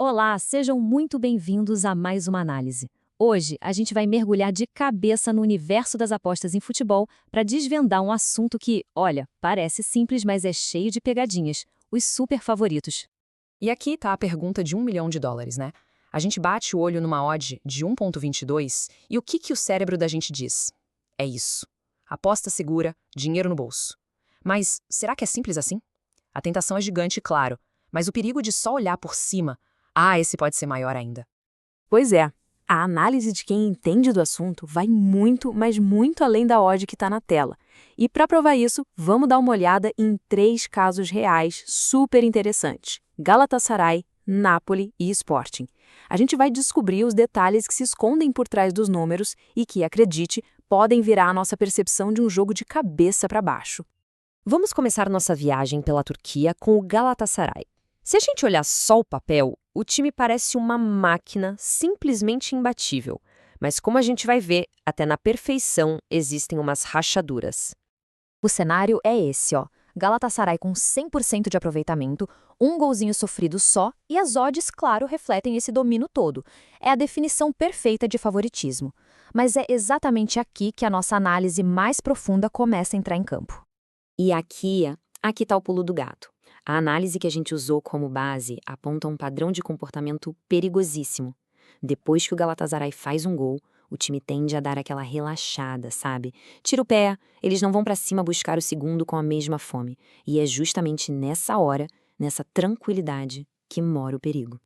Olá, sejam muito bem-vindos a mais uma análise. Hoje, a gente vai mergulhar de cabeça no universo das apostas em futebol para desvendar um assunto que, olha, parece simples, mas é cheio de pegadinhas: os super favoritos. E aqui tá a pergunta de US$ 1 milhão, né? A gente bate o olho numa odd de 1,22 e o que o cérebro da gente diz? É isso. Aposta segura, dinheiro no bolso. Mas será que é simples assim? A tentação é gigante, claro, mas o perigo de só olhar por cima, esse pode ser maior ainda. Pois é, a análise de quem entende do assunto vai muito, mas muito além da odd que está na tela. E para provar isso, vamos dar uma olhada em 3 casos reais super interessantes: Galatasaray, Napoli e Sporting. A gente vai descobrir os detalhes que se escondem por trás dos números e que, acredite, podem virar a nossa percepção de um jogo de cabeça para baixo. Vamos começar nossa viagem pela Turquia com o Galatasaray. Se a gente olhar só o papel, o time parece uma máquina simplesmente imbatível. Mas como a gente vai ver, até na perfeição existem umas rachaduras. O cenário é esse, ó. Galatasaray com 100% de aproveitamento, um golzinho sofrido só, e as odds, claro, refletem esse domínio todo. É a definição perfeita de favoritismo. Mas é exatamente aqui que a nossa análise mais profunda começa a entrar em campo. E aqui está o pulo do gato. A análise que a gente usou como base aponta um padrão de comportamento perigosíssimo. Depois que o Galatasaray faz um gol, o time tende a dar aquela relaxada, sabe? Tira o pé, eles não vão pra cima buscar o segundo com a mesma fome. E é justamente nessa hora, nessa tranquilidade, que mora o perigo.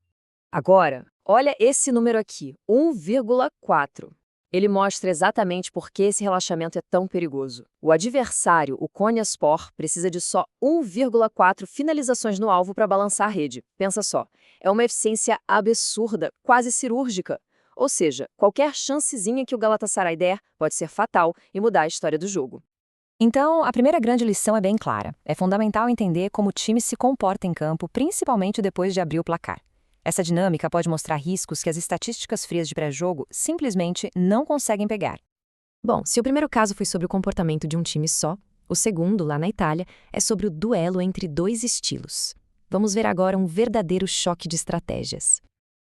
Agora, olha esse número aqui, 1,4. Ele mostra exatamente por que esse relaxamento é tão perigoso. O adversário, o Konyaspor, precisa de só 1,4 finalizações no alvo para balançar a rede. Pensa só, é uma eficiência absurda, quase cirúrgica. Ou seja, qualquer chancezinha que o Galatasaray der pode ser fatal e mudar a história do jogo. Então, a primeira grande lição é bem clara. É fundamental entender como o time se comporta em campo, principalmente depois de abrir o placar. Essa dinâmica pode mostrar riscos que as estatísticas frias de pré-jogo simplesmente não conseguem pegar. Bom, se o primeiro caso foi sobre o comportamento de um time só, o segundo, lá na Itália, é sobre o duelo entre dois estilos. Vamos ver agora um verdadeiro choque de estratégias.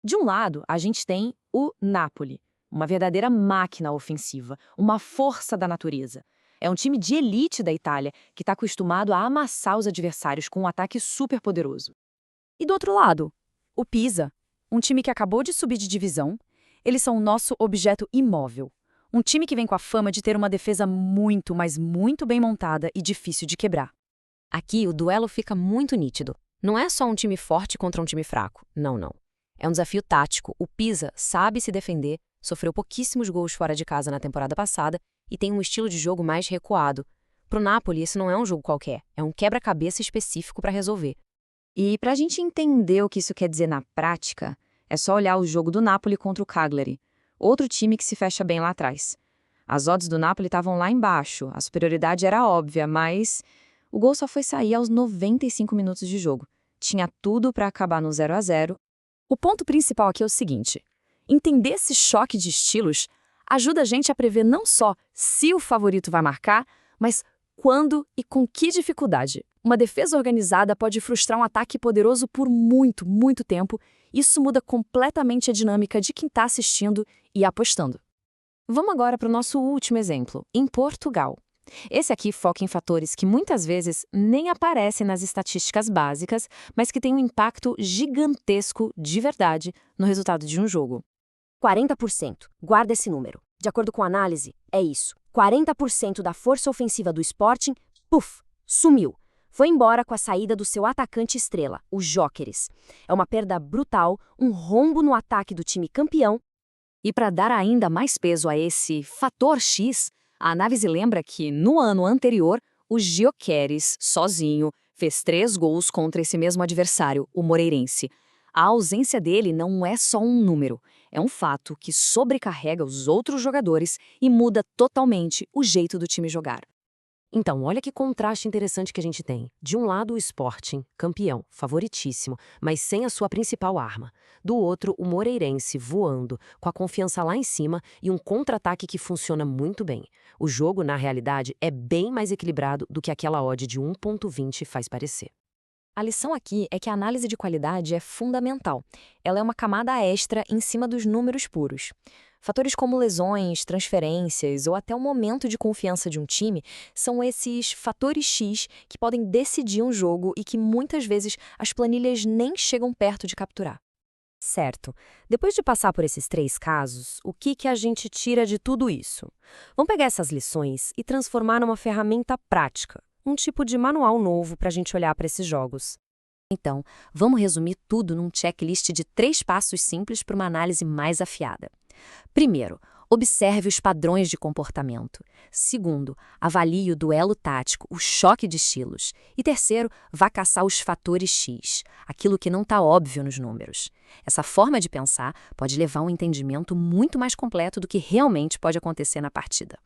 De um lado, a gente tem o Napoli, uma verdadeira máquina ofensiva, uma força da natureza. É um time de elite da Itália que está acostumado a amassar os adversários com um ataque super poderoso. E do outro lado, o Pisa, um time que acabou de subir de divisão. Eles são o nosso objeto imóvel. Um time que vem com a fama de ter uma defesa muito, mas muito bem montada e difícil de quebrar. Aqui o duelo fica muito nítido. Não é só um time forte contra um time fraco. Não. É um desafio tático. O Pisa sabe se defender, sofreu pouquíssimos gols fora de casa na temporada passada e tem um estilo de jogo mais recuado. Pro Napoli, esse não é um jogo qualquer, é um quebra-cabeça específico para resolver. E para a gente entender o que isso quer dizer na prática, é só olhar o jogo do Napoli contra o Cagliari, outro time que se fecha bem lá atrás. As odds do Napoli estavam lá embaixo, a superioridade era óbvia, mas o gol só foi sair aos 95 minutos de jogo. Tinha tudo para acabar no 0-0. O ponto principal aqui é o seguinte: entender esse choque de estilos ajuda a gente a prever não só se o favorito vai marcar, mas quando e com que dificuldade. Uma defesa organizada pode frustrar um ataque poderoso por muito, muito tempo. Isso muda completamente a dinâmica de quem está assistindo e apostando. Vamos agora para o nosso último exemplo, em Portugal. Esse aqui foca em fatores que muitas vezes nem aparecem nas estatísticas básicas, mas que têm um impacto gigantesco de verdade no resultado de um jogo. 40%. Guarda esse número. De acordo com a análise, é isso. 40% da força ofensiva do Sporting, sumiu. Foi embora com a saída do seu atacante estrela, o Gyökeres. É uma perda brutal, um rombo no ataque do time campeão. E para dar ainda mais peso a esse fator X, a análise lembra que, no ano anterior, o Gyökeres, sozinho, fez 3 gols contra esse mesmo adversário, o Moreirense. A ausência dele não é só um número, é um fato que sobrecarrega os outros jogadores e muda totalmente o jeito do time jogar. Então, olha que contraste interessante que a gente tem. De um lado, o Sporting, campeão, favoritíssimo, mas sem a sua principal arma. Do outro, o Moreirense voando, com a confiança lá em cima e um contra-ataque que funciona muito bem. O jogo, na realidade, é bem mais equilibrado do que aquela odd de 1,20 faz parecer. A lição aqui é que a análise de qualidade é fundamental. Ela é uma camada extra em cima dos números puros. Fatores como lesões, transferências ou até o momento de confiança de um time são esses fatores X que podem decidir um jogo e que muitas vezes as planilhas nem chegam perto de capturar. Certo. Depois de passar por esses 3 casos, o que a gente tira de tudo isso? Vamos pegar essas lições e transformar numa ferramenta prática, um tipo de manual novo para a gente olhar para esses jogos. Então, vamos resumir tudo num checklist de 3 passos simples para uma análise mais afiada. Primeiro, observe os padrões de comportamento. Segundo, avalie o duelo tático, o choque de estilos. E terceiro, vá caçar os fatores X, aquilo que não está óbvio nos números. Essa forma de pensar pode levar a um entendimento muito mais completo do que realmente pode acontecer na partida.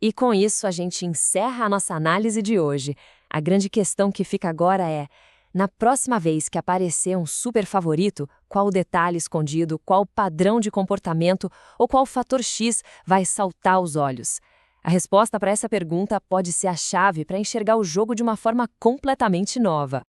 E com isso a gente encerra a nossa análise de hoje. A grande questão que fica agora é: na próxima vez que aparecer um super favorito, qual detalhe escondido, qual padrão de comportamento ou qual fator X vai saltar aos olhos? A resposta para essa pergunta pode ser a chave para enxergar o jogo de uma forma completamente nova.